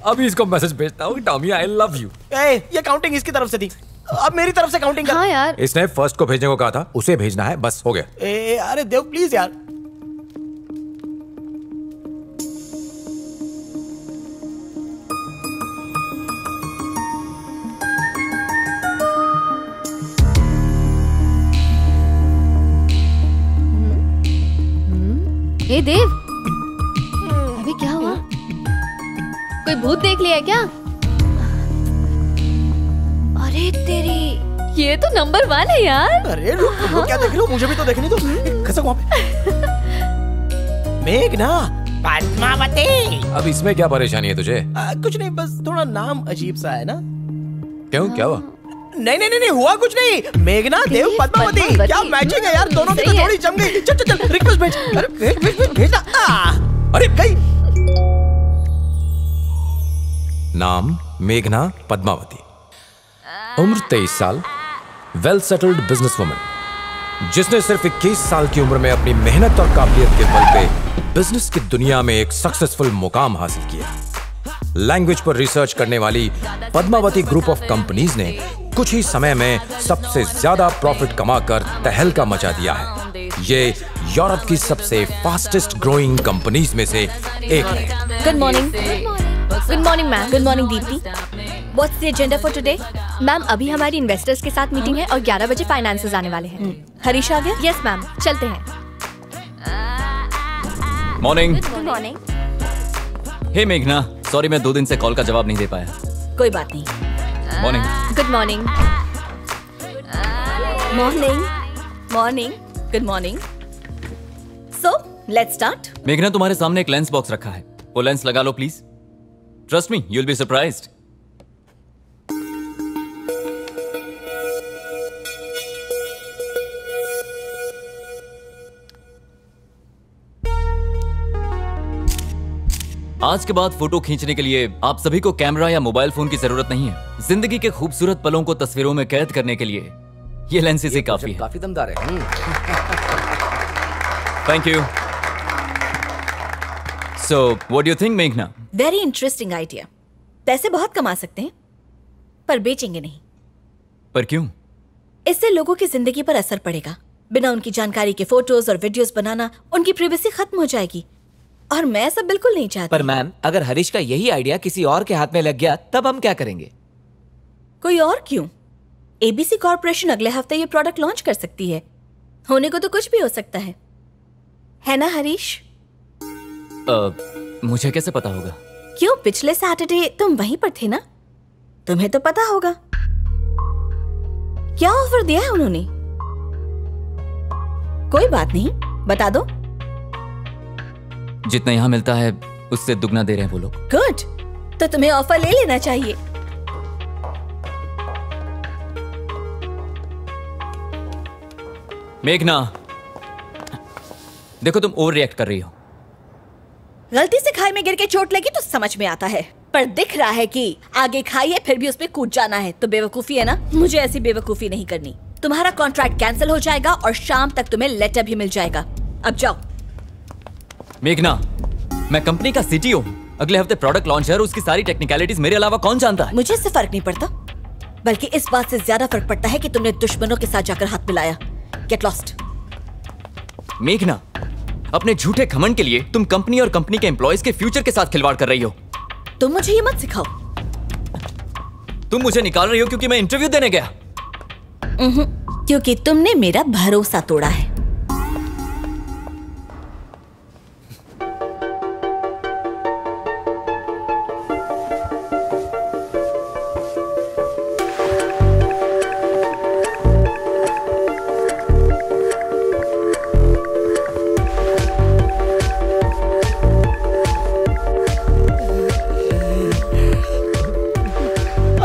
अभी इसको मैसेज भेजता हूँ, टॉमी आई लव यू। ये काउंटिंग इसकी तरफ से थी, अब मेरी तरफ से काउंटिंग कर। हाँ यार, इसने फर्स्ट को भेजने को कहा था, उसे भेजना है, बस हो गया। अरे देव प्लीज यार। हे देव, अभी क्या हुआ? कोई भूत देख लिया है क्या? अरे तेरी, ये तो नंबर 1 है यार। अरे रुक, क्या देख रही हो? मुझे भी तो देखनी तो। खसक वहाँ पे। मेघना, पद्मावती। अब इसमें क्या परेशानी है तुझे? कुछ नहीं, बस थोड़ा नाम अजीब सा है ना। क्यों, क्या हुआ? नहीं हुआ कुछ नहीं। मेघना, देव, पद्मावती, क्या मैचिंग है यार, दोनों की तो जोड़ी जम गई। चल चल चल, रिक्वेस्ट भेज। अरे भेज ना। अरे गई। नाम मेघना पद्मावती, उम्र 23 साल, वेल सेटल्ड बिजनेस वुमन, जिसने सिर्फ 21 साल की उम्र में अपनी मेहनत और काबिलियत के बल पे बिजनेस की दुनिया में एक सक्सेसफुल मुकाम हासिल किया। लैंग्वेज पर रिसर्च करने वाली पद्मावती ग्रुप ऑफ कंपनीज ने कुछ ही समय में सबसे ज्यादा प्रॉफिट कमाकर तहलका मचा दिया है। ये यूरोप की सबसे फास्टेस्ट ग्रोइंग कंपनीज में से एक है। Good morning. Good morning ma'am. Good morning Deepti. What's the agenda for today? Ma'am, अभी हमारी इन्वेस्टर्स के साथ मीटिंग है और 11 बजे फाइनेंसेस आने वाले हैं। हरीश आ गया? यस मैम, चलते हैं। मॉर्निंग। Good morning. हे मेघना, सॉरी मैं 2 दिन से कॉल का जवाब नहीं दे पाया। कोई बात नहीं। Morning. Good morning. Morning morning good morning. So let's start. मेघना, तुम्हारे सामने एक लेंस बॉक्स रखा है, वो लेंस लगा लो please. Trust me, you will be surprised. आज के बाद फोटो खींचने के लिए आप सभी को कैमरा या मोबाइल फोन की जरूरत नहीं है। जिंदगी के खूबसूरत पलों को तस्वीरों में कैद करने के लिए ये लेंस से काफी है। काफी दमदार है। Thank you. So what do you think मेघना? Very interesting idea. पैसे बहुत कमा सकते हैं, पर बेचेंगे नहीं। पर क्यों? इससे लोगों की जिंदगी पर असर पड़ेगा। बिना उनकी जानकारी के फोटोज और वीडियोस बनाना, उनकी प्राइवेसी खत्म हो जाएगी, और मैं सब बिल्कुल नहीं चाहती। पर मैम, अगर हरीश का यही आइडिया किसी और के हाथ में लग गया तब हम क्या करेंगे? कोई और क्यों? एबीसी कॉर्पोरेशन अगले हफ्ते ये प्रोडक्ट लॉन्च कर सकती है। होने को तो कुछ भी हो सकता है ना हरीश? मुझे कैसे पता होगा? क्यों, पिछले सैटरडे तुम वहीं पर थे ना, तुम्हें तो पता होगा। क्या ऑफर दिया है उन्होंने? कोई बात नहीं, बता दो। जितना यहां मिलता है उससे दुगना दे रहे हैं वो लोग। गुड, तो तुम्हें ऑफर ले लेना चाहिए। मेघना, देखो तुम ओवर रिएक्ट कर रही हो। गलती से खाई में गिर के चोट लगी तो समझ में आता है, पर दिख रहा है कि आगे खाई है फिर भी उस पे कूद जाना है, तो बेवकूफी है ना। मुझे ऐसी बेवकूफी नहीं करनी। तुम्हारा कॉन्ट्रैक्ट कैंसिल हो जाएगा और शाम तक तुम्हें लेटर भी मिल जाएगा। अब जाओ। मेघना, मैं कंपनी का सीटीओ हूं। अगले हफ्ते प्रोडक्ट लॉन्च है और उसकी सारी टेक्निकलिटीज मेरे अलावा कौन जानता है? मुझे इससे फर्क नहीं पड़ता, बल्कि इस बात से ज्यादा फर्क पड़ता है कि तुमने दुश्मनों के साथ जाकर हाथ मिलाया। Get lost. मेघना, अपने झूठे घमंड के लिए तुम कंपनी और कंपनी के एम्प्लॉयज के फ्यूचर के साथ खिलवाड़ कर रही हो। तुम मुझे ये मत सिखाओ। तुम मुझे निकाल रही हो क्योंकि मैं इंटरव्यू देने गया? क्योंकि तुमने मेरा भरोसा तोड़ा है।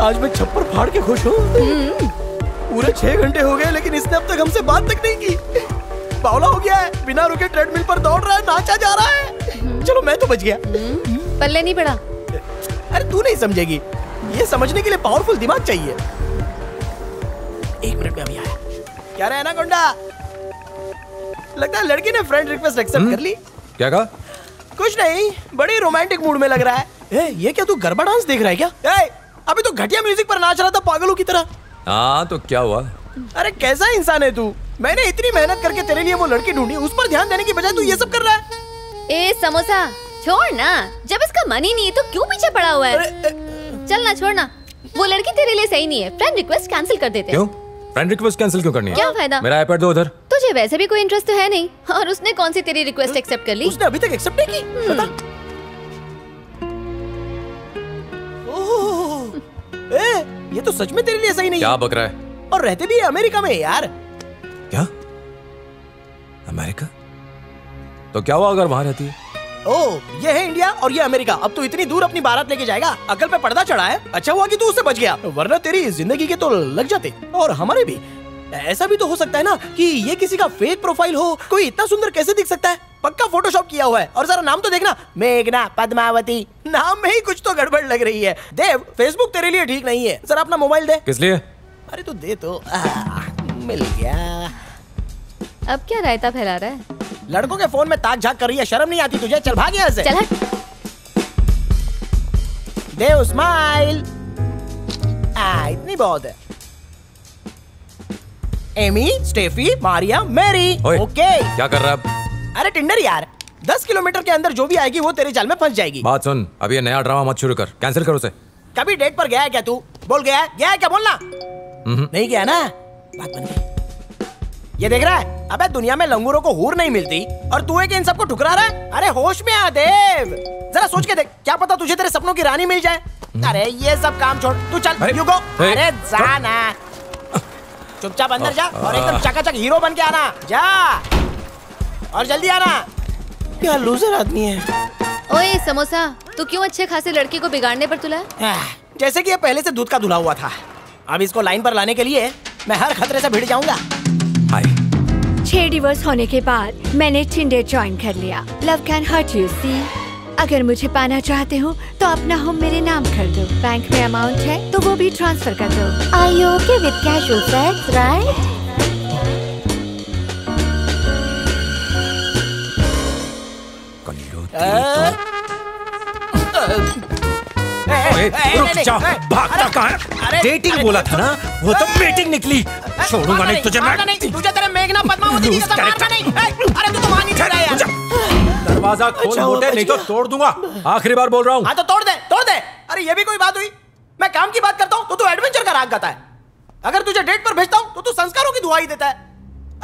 आज मैं छप्पर फाड़ के खुश हूँ। पूरे 6 घंटे हो गए लेकिन इसने अब तक हमसे बात तक नहीं की। बावला हो गया है, बिना रुके ट्रेडमिल पर दौड़ रहा है, नाचा जा रहा है। चलो मैं तो बच गया। पल्ले नहीं पड़ा। अरे तू नहीं समझेगी, ये समझने के लिए पावरफुल दिमाग चाहिए। 1 मिनट में अभी आया। क्या रहा है ना गुंडा? लगता है लड़की ने फ्रेंड रिक्वेस्ट एक्सेप्ट कर ली। क्या कहा? कुछ नहीं, बड़ी रोमांटिक मूड में लग रहा है। ये क्या तू गरबा डांस देख रहा है क्या? अभी तो घटिया म्यूजिक पर नाच रहा था पागलों की तरह। हाँ तो क्या हुआ? अरे कैसा इंसान है तू? मैंने इतनी मेहनत करके तेरे लिए वो लड़की ढूंढी, उस पर ध्यान देने की बजाय तू ये सब कर रहा है। ए समोसा छोड़ ना, जब इसका मन ही नहीं है तो क्यों पीछे पड़ा हुआ है? चल ना छोड़ ना, वो लड़की तेरे लिए सही नहीं है। फ्रेंड रिक्वेस्ट कैंसिल कर देते हैं। क्यों? फ्रेंड रिक्वेस्ट कैंसिल क्यों करनी है? क्या फायदा? मेरा आईपैड दो उधर। तुझे वैसे भी कोई इंटरेस्ट तो है नहीं, और उसने कौन सी तेरी रिक्वेस्ट एक्सेप्ट कर ली? उसने अभी तक एक्सेप्ट नहीं की। बता। ये तो सच में तेरे लिए सही नहीं क्या है। बक रहा है? और रहते भी है अमेरिका में यार। क्या? अमेरिका? तो क्या हुआ अगर वहां रहती है? ये है इंडिया और ये अमेरिका। अब तो इतनी दूर अपनी बारात लेके जाएगा, अकल पे पर्दा चढ़ा है। अच्छा हुआ कि तू उससे बच गया, वरना तेरी जिंदगी के तो लग जाते, और हमारे भी। ऐसा भी तो हो सकता है ना कि ये किसी का फेक प्रोफाइल हो। कोई इतना सुंदर कैसे दिख सकता है? पक्का फोटोशॉप किया हुआ है। और जरा नाम तो देखना, मेघना पद्मावती। नाम में ही कुछ तो गड़बड़ लग रही है। देव, फेसबुक तेरे लिए ठीक नहीं है। जरा अपना मोबाइल दे। किस लिए? अरे तू दे तो। मिल गया। अब क्या रायता फैला रहा है? लड़कों के फोन में ताक झाक कर रही है, शर्म नहीं आती तुझे? चल भाग यहाँ से। चल हट। देव स्माइल। इतनी बहुत है। Amy, Steffi, Maria, Mary. Okay. क्या कर रहा है अब? अरे टिंडर यार, 10 किलोमीटर के अंदर जो भी आएगी वो तेरे जाल में फंस जाएगी। बात सुन, अब ये नया ड्रामा मत शुरू कर, कैंसिल कर उसे। कभी डेट पर गया है क्या तू? बोल गया है? गया है क्या? बोलना। नहीं गया ना? बात बन गई। ये देख रहा है? अबे दुनिया में लंगूरों को हूर नहीं मिलती और तू है कि इन सबको ठुकरा रहा है? अरे होश में आ देव, जरा सोच के देख, क्या पता तुझे तेरे सपनों की रानी मिल जाए। अरे ये सब काम छोड़, तू चल यू गो। अरे जा ना, चुपचाप अंदर जा और एकदम चकाचक हीरो बन के आना। जा और जल्दी आना। क्या लूजर आदमी है। ओए समोसा, तू क्यों अच्छे खासे लड़के को बिगाड़ने पर तुला? जैसे कि ये पहले से दूध का धुला हुआ था। अब इसको लाइन पर लाने के लिए मैं हर खतरे से भिड़ जाऊंगा। 6 डिवोर्स होने के बाद मैंने टिंडर ज्वाइन कर लिया। Love can hurt you see. अगर मुझे पाना चाहते हो तो अपना होम मेरे नाम कर दो। बैंक में अमाउंट है तो वो भी ट्रांसफर कर दो। Are you okay with casual sex, right? रुक जा, भागता कहाँ है? डेटिंग बोला था ना, वो तो मीटिंग निकली। छोड़ूंगा नहीं तुझे मैं। तुझे तेरे मेघना पद्मावती की कसम मारना नहीं। अरे तू तो मान नहीं रहा है यार। दरवाजा खोल मोटे, नहीं तो तोड़ दूंगा। आखिरी बार बोल रहा हूँ। हाँ तो तोड़ दे, तोड़ दे। अरे ये भी कोई बात हुई? मैं काम की बात करता हूँ तो तू एडवेंचर का राग गाता है। अगर तुझे डेट पर भेजता हूँ तो तू संस्कारों की दुहाई देता है।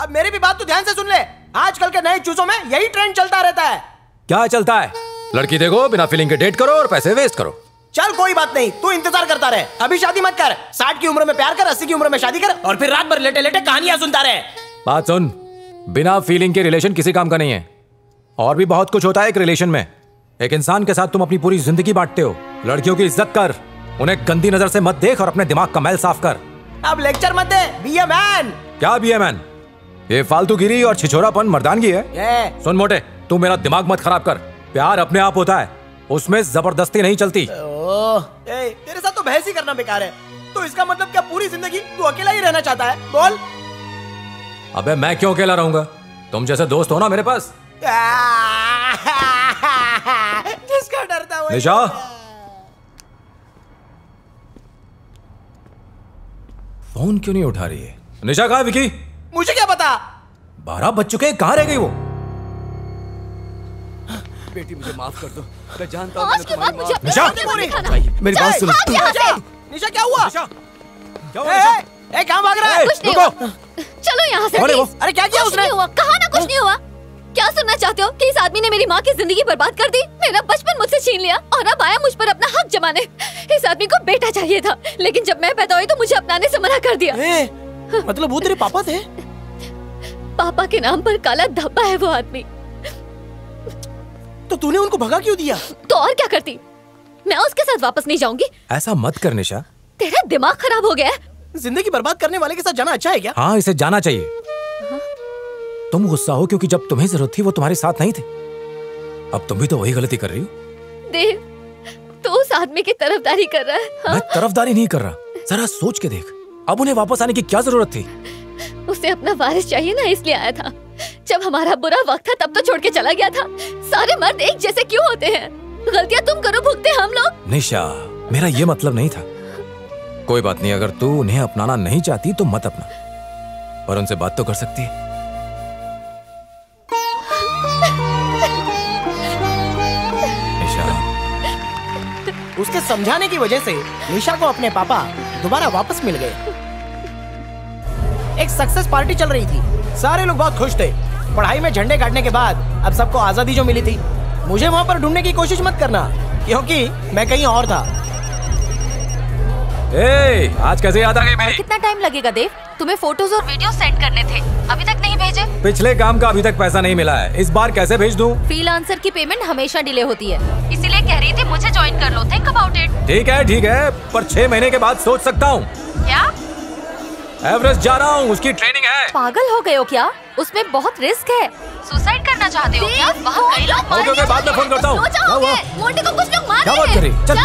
अब मेरी भी बात तू ध्यान से सुन ले। आजकल के नए चूजों में यही ट्रेंड चलता रहता है। क्या चलता है? लड़की देखो, बिना फीलिंग के डेट करो और पैसे वेस्ट करो। चल कोई बात नहीं, तू इंतजार करता रहे। अभी शादी मत कर। 60 की उम्र में प्यार कर, 80 की उम्र में शादी कर और फिर रात भर लेटे लेटे कहानियां सुनता रहे। बात सुन, बिना फीलिंग के रिलेशन किसी काम का नहीं है। और भी बहुत कुछ होता है एक रिलेशन में। एक इंसान के साथ तुम अपनी पूरी जिंदगी बांटते हो। लड़कियों की इज्जत कर, उन्हें गंदी नजर से मत देख और अपने दिमाग का मैल साफ कर। अब लेक्चर मत दे, बी ए मैन। क्या बी ए मैन? ये फालतूगिरी और छिछोरापन मर्दानगी है। सुन मोटे, तू मेरा दिमाग मत खराब कर। प्यार अपने आप होता है, उसमें जबरदस्ती नहीं चलती। तेरे साथ तो बहस ही करना बेकार है। तो इसका मतलब क्या पूरी जिंदगी तू अकेला ही रहना चाहता है? बोल। अबे मैं क्यों अकेला रहूंगा? तुम जैसे दोस्त हो ना मेरे पास। जिसका डर था वही। निशा, फोन क्यों नहीं उठा रही है? निशा कहाँ है विकी? मुझे क्या पता? 12 बज चुके हैं, कहाँ रह गई वो? बेटी मुझे माफ कर दो, मैं जानता हूँ आज के बाद मुझे अपने निशा! सामने नहीं दिखाना। मेरी बात सुनो। भाग यहाँ से। निशा क्या हुआ? निशा, क्या हुआ निशा? कहाँ भाग रहा है? कुछ नहीं हुआ। चलो यहाँ से अरे वो- प्लीज। अरे क्या किया कुछ उसने? नहीं हुआ, कहा ना कुछ नहीं हुआ। क्या सुनना चाहते हो कि इस आदमी ने मेरी माँ की जिंदगी बर्बाद कर दी, मेरा बचपन मुझसे छीन लिया और अब आया मुझ पर अपना हक जमाने। इस आदमी को बेटा चाहिए था, लेकिन जब मैं पैदा हुई तो मुझे अपनाने से मना कर दिया। मतलब वो तेरे पापा थे? पापा के नाम पर काला धब्बा है वो आदमी। तो तूने उनको भगा क्यों दिया? तो और क्या करती? मैं उसके साथ वापस नहीं जाऊंगी। ऐसा मत कर निशा। तेरा दिमाग खराब हो गया है। जिंदगी बर्बाद करने वाले के साथ जाना अच्छा है क्या? हाँ, इसे जाना चाहिए। तुम गुस्सा हो क्योंकि जब तुम्हें जरूरत थी वो तुम्हारे साथ नहीं थे। अब तुम भी तो वही गलती कर रही हो। देव, तो उस आदमी की तरफदारी कर रहा है। मैं तरफदारी नहीं कर रहा, जरा सोच के देख, अब उन्हें वापस आने की क्या जरूरत थी? उसे अपना वारिस चाहिए ना, इसलिए आया था। जब हमारा बुरा वक्त था तब तो छोड़ के चला गया था। सारे मर्द एक जैसे क्यों होते हैं? गलतियाँ तुम करो, भुगते हम लोग। निशा, मेरा ये मतलब नहीं था। कोई बात नहीं, अगर तू उन्हें अपनाना नहीं चाहती तो मत अपना, और उनसे बात तो कर सकती है। निशा, उसके समझाने की वजह से निशा को अपने पापा दोबारा वापस मिल गए। एक सक्सेस पार्टी चल रही थी, सारे लोग बहुत खुश थे। पढ़ाई में झंडे गाड़ने के बाद अब सबको आजादी जो मिली थी, मुझे वहाँ पर ढूंढने की कोशिश मत करना, क्योंकि मैं कहीं और था। आज कैसे याद आ गई मेरी? कितना टाइम लगेगा देव? तुम्हें फोटोज और वीडियो सेंड करने थे, अभी तक नहीं भेजे। पिछले काम का अभी तक पैसा नहीं मिला है, इस बार कैसे भेज दूं? फ्रीलांसर की पेमेंट हमेशा डिले होती है, इसीलिए कह रही थी मुझे ज्वाइन कर लो। Think about it. ठीक है, पर 6 महीने के बाद सोच सकता हूँ। क्या? एवरेस्ट जा रहा हूँ, उसकी ट्रेनिंग है। पागल हो गए हो क्या? उसमें बहुत रिस्क है। सुसाइड करना चाहते हो क्या? वहाँ कई लोग मर ओके, बाद में फोन करता हूँ। मोटे को कुछ लोग मार क्या बात रहे कर रही? हैं। चल।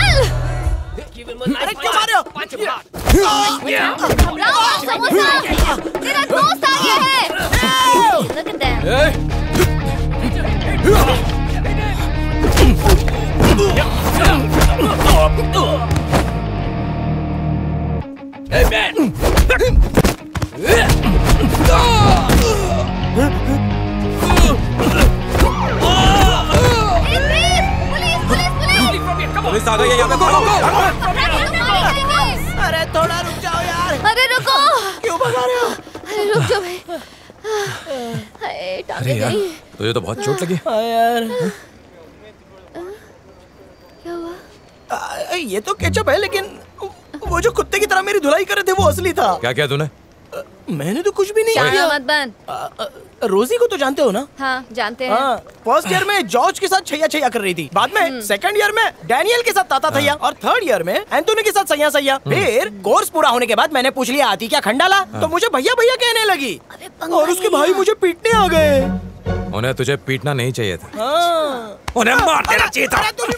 अरे क्यों मार रहे हो? समोसा, तेरा दोस्त आ गया है। Look at them. पुलिस आ गई है, यहाँ पे भागो। अरे थोड़ा रुक जाओ यार। अरे रुको, क्यों भगा रहे हो? अरे रुक जाओ भाई। टांगे अरे यार, गई। तुझे तो बहुत चोट लगी। यार क्या हुआ? ये तो केचप है, लेकिन वो जो कुत्ते की तरह मेरी धुलाई कर रहे थे वो असली था। क्या किया तूने? मैंने तो कुछ भी नहीं शाना किया। मत बंद। रोजी को तो जानते हो ना? हाँ जानते हैं। हाँ, फर्स्ट ईयर में जॉर्ज के साथ छैया छैया कर रही थी, बाद में सेकंड ईयर में डैनियल के साथ ताता थैया, और थर्ड ईयर में एंथोनी के साथ सैया सैया। फिर कोर्स पूरा होने के बाद मैंने पूछ लिया आती क्या खंडाला, तो मुझे भैया भैया कहने लगी, और उसके भाई मुझे पीटने आ गए। उन्हें तुझे पीटना नहीं चाहिए था, हाँ। उन्हें मार देना चाहिए था। अरे तू भी